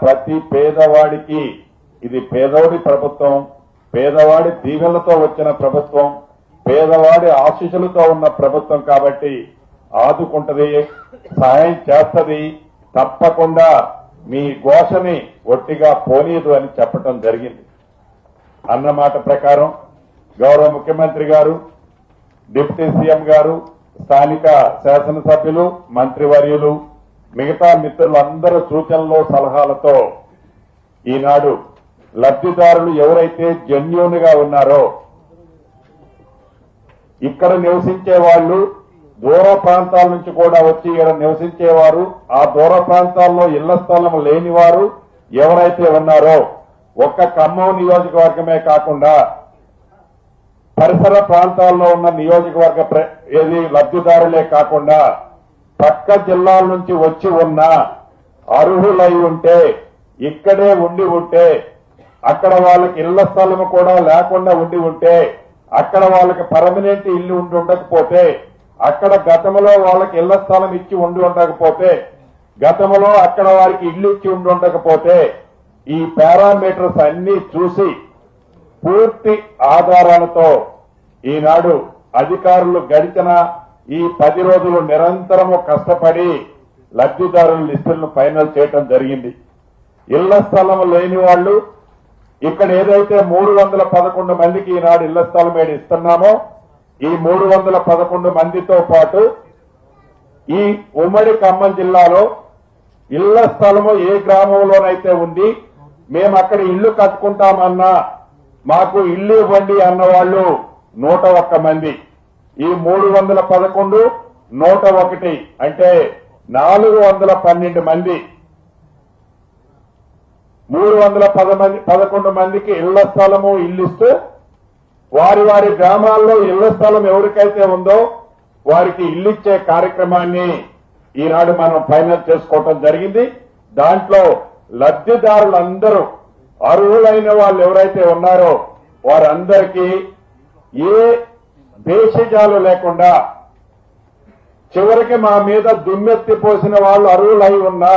ప్రతి పేదవాడికి ఇది పేదవాడి ప్రభుత్వం, పేదవాడి దీవెనలతో వచ్చిన ప్రభుత్వం, పేదవాడి ఆశీస్సులతో ఉన్న ప్రభుత్వం కాబట్టి ఆదుకుంటది, సహాయం చేస్తది. తప్పకుండా మీ ఘోషని ఒట్టిగా పోనీయదు అని చెప్పడం జరిగింది. అన్నమాట ప్రకారం గౌరవ ముఖ్యమంత్రి గారు, డిప్యూటీ సీఎం గారు, స్థానిక శాసనసభ్యులు, మంత్రివర్యులు, మిగతా మిత్రులందరూ సూచనలు సలహాలతో ఈనాడు లబ్ధిదారులు ఎవరైతే జెన్యూన్ గా ఉన్నారో, ఇక్కడ నివసించే వాళ్ళు, దూర ప్రాంతాల నుంచి కూడా వచ్చి ఇక్కడ నివసించేవారు, ఆ దూర ప్రాంతాల్లో ఇళ్ల స్థలం లేనివారు ఎవరైతే ఉన్నారో, ఒక్క ఖమ్మం నియోజకవర్గమే కాకుండా పరిసర ప్రాంతాల్లో ఉన్న నియోజకవర్గ లబ్ధిదారులే కాకుండా పక్క జిల్లాల నుంచి వచ్చి ఉన్న అర్హులై ఉంటే, ఇక్కడే ఉండి ఉంటే, అక్కడ వాళ్ళకి ఇళ్ల స్థలం కూడా లేకుండా ఉండి ఉంటే, అక్కడ వాళ్ళకి పర్మనెంట్ ఇల్లు ఉండి ఉండకపోతే, అక్కడ గతంలో వాళ్ళకి ఇళ్ల స్థలం ఇచ్చి ఉండి ఉండకపోతే, గతంలో అక్కడ వారికి ఇల్లు ఇచ్చి ఉండి ఉండకపోతే, ఈ పారామీటర్స్ అన్ని చూసి పూర్తి ఆధారాలతో ఈనాడు అధికారులు గడిచిన ఈ 10 రోజులు నిరంతరము కష్టపడి లబ్ధిదారుల లిస్టులను ఫైనల్ చేయడం జరిగింది. ఇళ్ల స్థలం లేని వాళ్ళు ఇక్కడ ఏదైతే 311 మందికి ఈనాడు ఇళ్ల స్థలం ఇస్తున్నామో, ఈ 311 మందితో పాటు ఈ ఉమ్మడి ఖమ్మం జిల్లాలో ఇళ్ల స్థలము ఏ గ్రామంలోనైతే ఉంది, మేము అక్కడ ఇల్లు కట్టుకుంటామన్నా మాకు ఇల్లు ఇవ్వండి అన్న వాళ్ళు 101 మంది. ఈ 311 101 అంటే 412 మంది, 311 మందికి ఇళ్ల స్థలము ఇల్లిస్తూ వారి వారి గ్రామాల్లో ఇళ్ల స్థలం ఎవరికైతే ఉందో వారికి ఇల్లిచ్చే కార్యక్రమాన్ని ఈనాడు మనం ఫైనల్ చేసుకోవటం జరిగింది. దాంట్లో లబ్ధిదారులందరూ అర్హులైన వాళ్ళు ఎవరైతే ఉన్నారో వారందరికీ ఏ భేషజాలు లేకుండా, చివరికి మా మీద దుమ్మెత్తి పోసిన వాళ్ళు అర్హులై ఉన్నా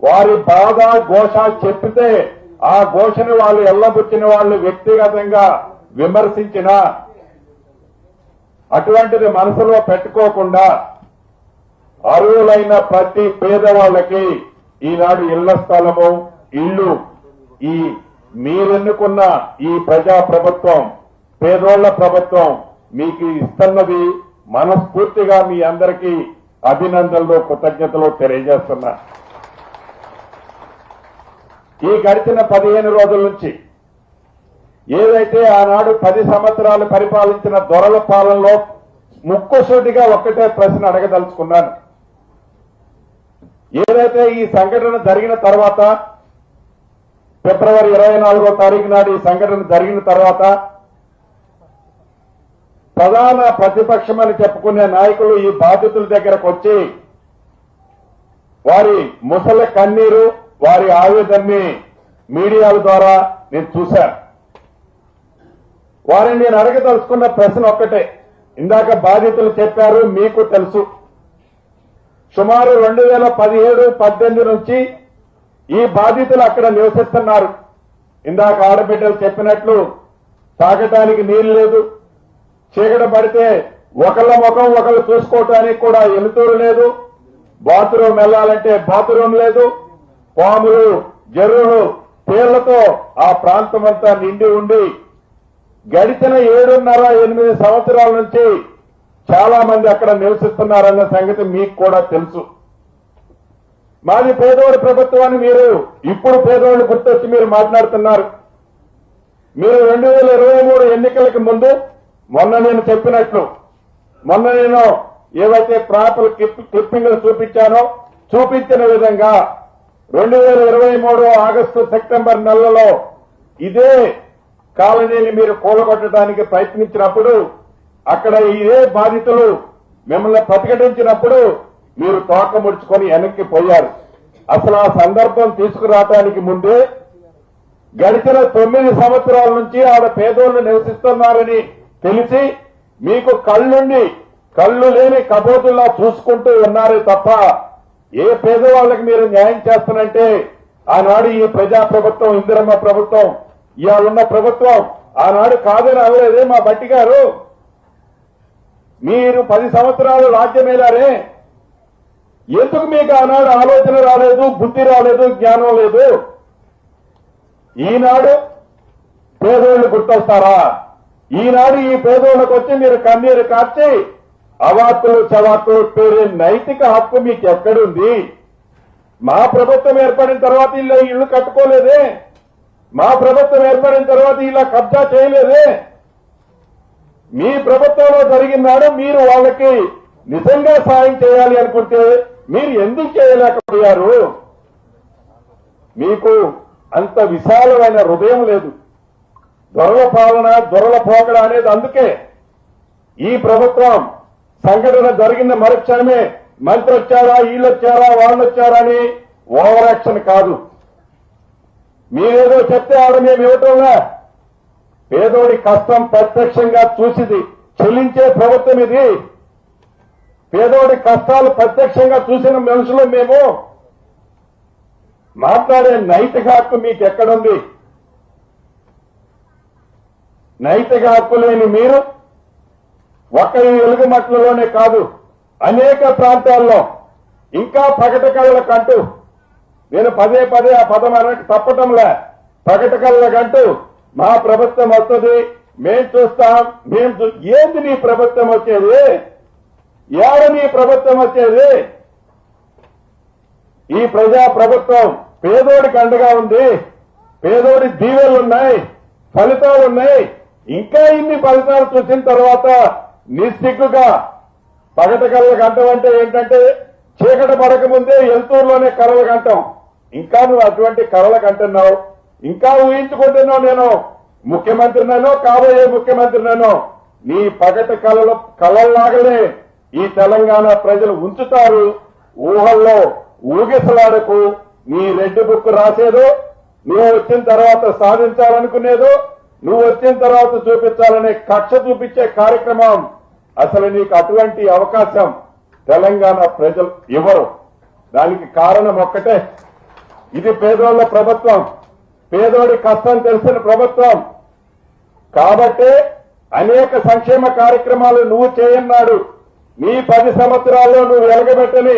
వారి బాధ ఘోష చెప్పితే ఆ ఘోషను వాళ్ళు ఎల్లబుచ్చిన వాళ్ళు వ్యక్తిగతంగా విమర్శించిన అటువంటిది మనసులో పెట్టుకోకుండా అర్హులైన ప్రతి పేదవాళ్లకి ఈనాడు ఇళ్ల స్థలము, ఇల్లు ఈ మీరెన్నుకున్న ఈ ప్రజా ప్రభుత్వం, పేదోళ్ల ప్రభుత్వం మీకు ఇస్తున్నది. మనస్ఫూర్తిగా మీ అందరికీ అభినందనలు, కృతజ్ఞతలు తెలియజేస్తున్నా. ఈ గడిచిన 15 రోజుల నుంచి ఏదైతే ఆనాడు 10 సంవత్సరాలు పరిపాలించిన దొరల పాలనలో ముక్కుసూటిగా ఒక్కటే ప్రశ్న అడగదలుచుకున్నాను. ఏదైతే ఈ సంఘటన జరిగిన తర్వాత, ఫిబ్రవరి 24వ తారీఖు నాడు ఈ సంఘటన జరిగిన తర్వాత ప్రధాన ప్రతిపక్షం అని చెప్పుకునే నాయకులు ఈ బాధితుల దగ్గరకు వచ్చి వారి ముసలి కన్నీరు, వారి ఆవేదనని మీడియాల ద్వారా నేను చూశాను. వారిని నేను అడగదలుచుకున్న ప్రశ్న ఒక్కటే. ఇందాక బాధితులు చెప్పారు, మీకు తెలుసు, సుమారు 2017-18 నుంచి ఈ బాధితులు అక్కడ నివసిస్తున్నారు. ఇందాక ఆడబిడ్డలు చెప్పినట్లు తాగటానికి నీళ్లు లేదు, చీకట పడితే ఒకళ్ళ ముఖం ఒకళ్ళు చూసుకోవటానికి కూడా ఎలుతూరు లేదు, బాత్రూమ్ వెళ్లాలంటే బాత్రూమ్ లేదు, పాములు, జర్రులు, తేళ్లతో ఆ ప్రాంతం అంతా నిండి ఉండి గడిచిన 7.5-8 సంవత్సరాల నుంచి చాలా మంది అక్కడ నివసిస్తున్నారన్న సంగతి మీకు కూడా తెలుసు. మాది పేదోడి ప్రభుత్వాన్ని మీరు ఇప్పుడు పేదోళ్ళు గుర్తొచ్చి మీరు మాట్లాడుతున్నారు. మీరు 2023 ఎన్నికలకు ముందు మొన్న నేను చెప్పినట్లు, మొన్న నేను ఏవైతే ప్రాపర్ క్లిప్పింగ్లు చూపించానో చూపించిన విధంగా 2023 ఆగస్టు సెప్టెంబర్ నెలలో ఇదే కాలనీని మీరు కూలగొట్టడానికి ప్రయత్నించినప్పుడు, అక్కడ ఇదే బాధితులు మిమ్మల్ని ప్రతిఘటించినప్పుడు మీరు తోక ముడుచుకొని వెనక్కి పోయారు. అసలు ఆ సందర్భం తీసుకురావడానికి ముందే గడిచిన 9 సంవత్సరాల నుంచి ఆడ పేదోళ్లు నివసిస్తున్నారని తెలిసి మీకు కళ్ళు లేని కబోతుల్లా చూసుకుంటూ ఉన్నారే తప్ప ఏ పేదవాళ్ళకి మీరు న్యాయం చేస్తానంటే ఆనాడు ఈ ప్రజా ప్రభుత్వం ఇందిరమ్మ ప్రభుత్వం ఇవాళ ఉన్న ప్రభుత్వం ఆనాడు కాదని అవలేదే మా బట్టి గారు. మీరు 10 సంవత్సరాలు రాజ్యమేలారే, ఎందుకు మీకు ఆనాడు ఆలోచన రాలేదు, బుద్ధి రాలేదు, జ్ఞానం లేదు? ఈనాడు పేదోళ్లు గుర్తొస్తారా? ఈనాడు ఈ పేదోళ్లకు వచ్చి మీరు కన్నీరు కార్చి అవాక్కులు చవాక్కులు పేరే నైతిక హక్కు మీకు ఎక్కడుంది? మా ప్రభుత్వం ఏర్పడిన తర్వాత ఇలా ఇళ్లు కట్టుకోలేదే, మా ప్రభుత్వం ఏర్పడిన తర్వాత ఇలా కబ్జా చేయలేదే. మీ ప్రభుత్వంలో జరిగిన నాడు మీరు వాళ్ళకి నిజంగా సాయం చేయాలి అనుకుంటే మీరు ఎందుకు చేయలేకపోయారు? మీకు అంత విశాలమైన హృదయం లేదు. దొరల పాలన, దొరల పోకడ అనేది అందుకే ఈ ప్రభుత్వం సంఘటన జరిగిన మరుక్షణమే మంత్రి వచ్చారా, వీళ్ళొచ్చారా, వాళ్ళొచ్చారా అని ఓవర్ యాక్షన్ కాదు. మీరేదో చెప్తే ఆడ మేము ఇవ్వటంలా. పేదోడి కష్టం ప్రత్యక్షంగా చూసింది చెల్లించే ప్రభుత్వం ఇది. పేదోడి కష్టాలు ప్రత్యక్షంగా చూసిన మనుషులు మేము. మాట్లాడే నైతిక హక్కు మీకు ఎక్కడుంది? నైతిక హక్కు లేని మీరు ఒక్క ఈ వెలుగుమట్లలోనే కాదు, అనేక ప్రాంతాల్లో ఇంకా పగట కళ్ళకంటూ, నేను పదే పదే ఆ పదం అన్నట్టు తప్పటంలే, పగట కళ్ళకంటూ మా ప్రభుత్వం వస్తుంది, మేం చూస్తాం, ఏంది నీ ప్రభుత్వం వచ్చేది? ఏడ నీ ప్రభుత్వం వచ్చేది? ఈ ప్రజా ప్రభుత్వం పేదోడికి అండగా ఉంది, పేదోడి దీవెలున్నాయి, ఫలితాలున్నాయి. ఇంకా ఇన్ని ఫలితాలు చూసిన తర్వాత నిస్సిగ్గుగా పగట కళ్ళ గంటం అంటే ఏంటంటే చీకటి పడక ముందే ఎల్తూరులోనే కర్రలు గంటాం. ఇంకా నువ్వు అటువంటి కర్రలు కంటున్నావు, ఇంకా ఊహించుకుంటున్నావు నేను ముఖ్యమంత్రినో కాబోయే ముఖ్యమంత్రినో. నీ పగట కళల్లాగానే ఈ తెలంగాణ ప్రజలు ఉంచుతారు. ఊహల్లో ఊగిసలాడకు. నీ రెడ్ బుక్ రాసేదో, నువ్వు వచ్చిన తర్వాత సాధించాలనుకునేదో, నువ్వు వచ్చిన తర్వాత చూపించాలనే కక్ష చూపించే కార్యక్రమం అసలు నీకు అటువంటి అవకాశం తెలంగాణ ప్రజలు ఇవ్వరు. దానికి కారణం ఒక్కటే, ఇది పేదోళ్ల ప్రభుత్వం, పేదోడి కష్టం తెలిసిన ప్రభుత్వం. కాబట్టే అనేక సంక్షేమ కార్యక్రమాలు నువ్వు చేయన్నాడు. నీ 10 సంవత్సరాల్లో నువ్వు వెలగబెట్టని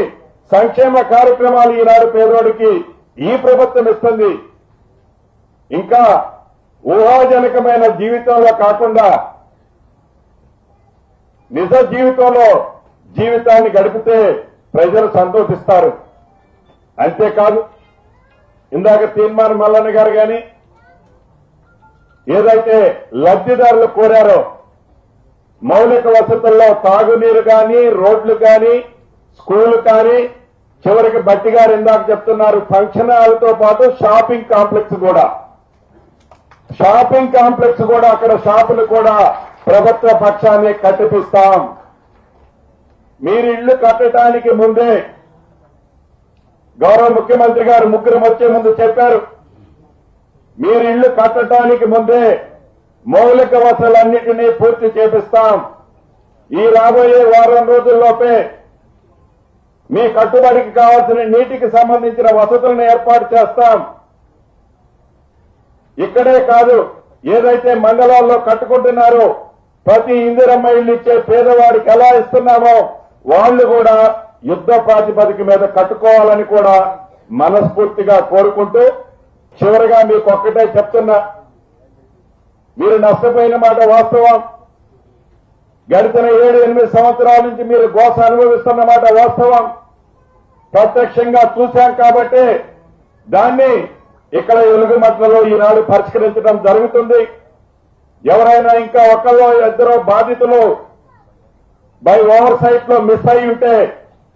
సంక్షేమ కార్యక్రమాలు ఈనాడు పేదోడికి ఈ ప్రభుత్వం ఇస్తుంది. ఇంకా ఊహాజనకమైన జీవితంలో కాకుండా నిజ జీవితంలో జీవితాన్ని గడిపితే ప్రజలు సంతోషిస్తారు. అంతేకాదు, ఇందాక తీర్మానం మల్లన్న గారు గాని ఏదైతే లబ్ధిదారులు కోరారో మౌలిక వసతుల్లో తాగునీరు కానీ, రోడ్లు కానీ, స్కూళ్లు కానీ, చివరికి బట్టి గారు ఇందాక చెప్తున్నారు ఫంక్షన్ హాల్తో పాటు షాపింగ్ కాంప్లెక్స్ కూడా అక్కడ షాపులు కూడా ప్రభుత్వ పక్షాన్ని కట్టిపిస్తాం. మీరు ఇళ్లు కట్టడానికి ముందే గౌరవ ముఖ్యమంత్రి గారు ముగ్గురు వచ్చే ముందు చెప్పారు, మీరు ఇళ్లు కట్టడానికి ముందే మౌలిక వసతులన్నింటినీ పూర్తి చేపిస్తాం. ఈ రాబోయే వారం రోజుల్లోపే మీ కట్టుబడికి కావాల్సిన నీటికి సంబంధించిన వసతులను ఏర్పాటు చేస్తాం. ఇక్కడే కాదు, ఏదైతే మండలాల్లో కట్టుకుంటున్నారో ప్రతి ఇందిరమ్మ ఇల్లు ఇచ్చే పేదవాడికి ఎలా ఇస్తున్నామో వాళ్ళు కూడా యుద్ధ ప్రాతిపదిక మీద కట్టుకోవాలని కూడా మనస్ఫూర్తిగా కోరుకుంటూ, చివరిగా మీకు ఒక్కటే చెప్తున్నా, మీరు నష్టపోయిన మాట వాస్తవం. గడిచిన 7-8 సంవత్సరాల నుంచి మీరు గోస అనుభవిస్తున్న మాట వాస్తవం. ప్రత్యక్షంగా చూశాం కాబట్టి దాన్ని ఇక్కడ వెలుగుమట్లలో ఈనాడు పరిష్కరించడం జరుగుతుంది. ఎవరైనా ఇంకా ఒకళ్ళో ఇద్దరు బాధితులు బై ఓవర్ సైట్ లో మిస్ అయి ఉంటే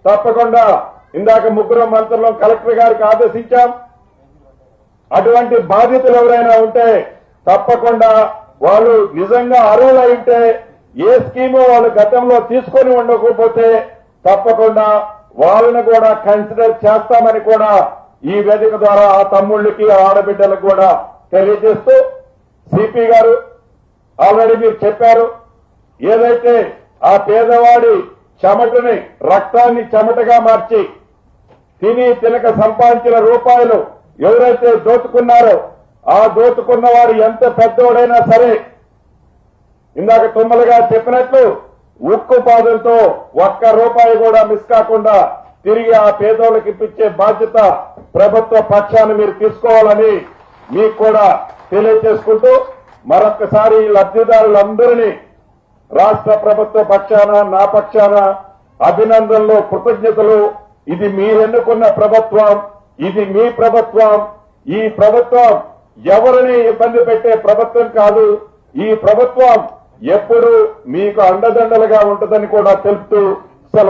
తప్పకుండా ఇందాక ముగ్గురు మంత్రులు కలెక్టర్ గారికి ఆదేశించాం. అటువంటి బాధితులు ఎవరైనా ఉంటే తప్పకుండా వాళ్ళు నిజంగా అర్హులై ఉంటే ఏ స్కీము వాళ్ళు గతంలో తీసుకొని ఉండకపోతే తప్పకుండా వాళ్ళని కూడా కన్సిడర్ చేస్తామని కూడా ఈ వేదిక ద్వారా ఆ తమ్ముళ్ళకి ఆడబిడ్డలకు కూడా తెలియజేస్తూ, సిపి గారు ఆల్రెడీ మీరు చెప్పారు, ఏదైతే ఆ పేదవాడి చెమటని రక్తాన్ని చెమటగా మార్చి తినక సంపాదించిన రూపాయలు ఎవరైతే దోచుకున్నారో ఆ దోచుకున్న వారు ఎంత పెద్దోడైనా సరే ఇందాక తుమ్మలుగా చెప్పినట్లు ఉక్కు పాదులతో ఒక్క రూపాయి కూడా మిస్ కాకుండా తిరిగి ఆ పేదోళ్ళకి ఇప్పించే బాధ్యత ప్రభుత్వ పక్షాన్ని మీరు తీసుకోవాలని మీకు కూడా తెలియజేసుకుంటూ మరొకసారి లబ్ధిదారులందరినీ రాష్ట్ర ప్రభుత్వ పక్షాన నా పక్షాన అభినందనలు కృతజ్ఞతలు. ఇది మీరెన్నుకున్న ప్రభుత్వం, ఇది మీ ప్రభుత్వం. ఈ ప్రభుత్వం ఎవరిని ఇబ్బంది పెట్టే ప్రభుత్వం కాదు. ఈ ప్రభుత్వం ఎప్పుడు మీకు అండదండలుగా ఉంటుందని కూడా తెలుపుతూ